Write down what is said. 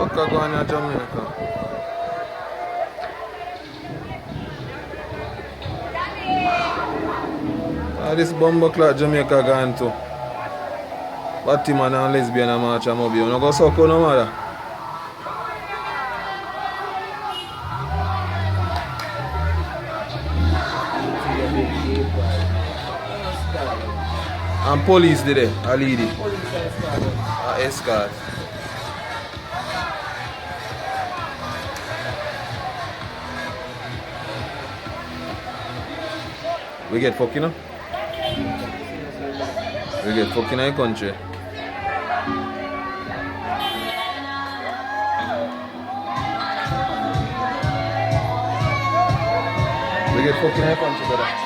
fuck are going to Jamaica? This bumbleclot Jamaica gone to. Batman and lesbian and march and mobile. You don't go suck on no mother. And police did it, a lady. A escort. We get fucking up. We get fucking in the country. We get fucking in the country, brother.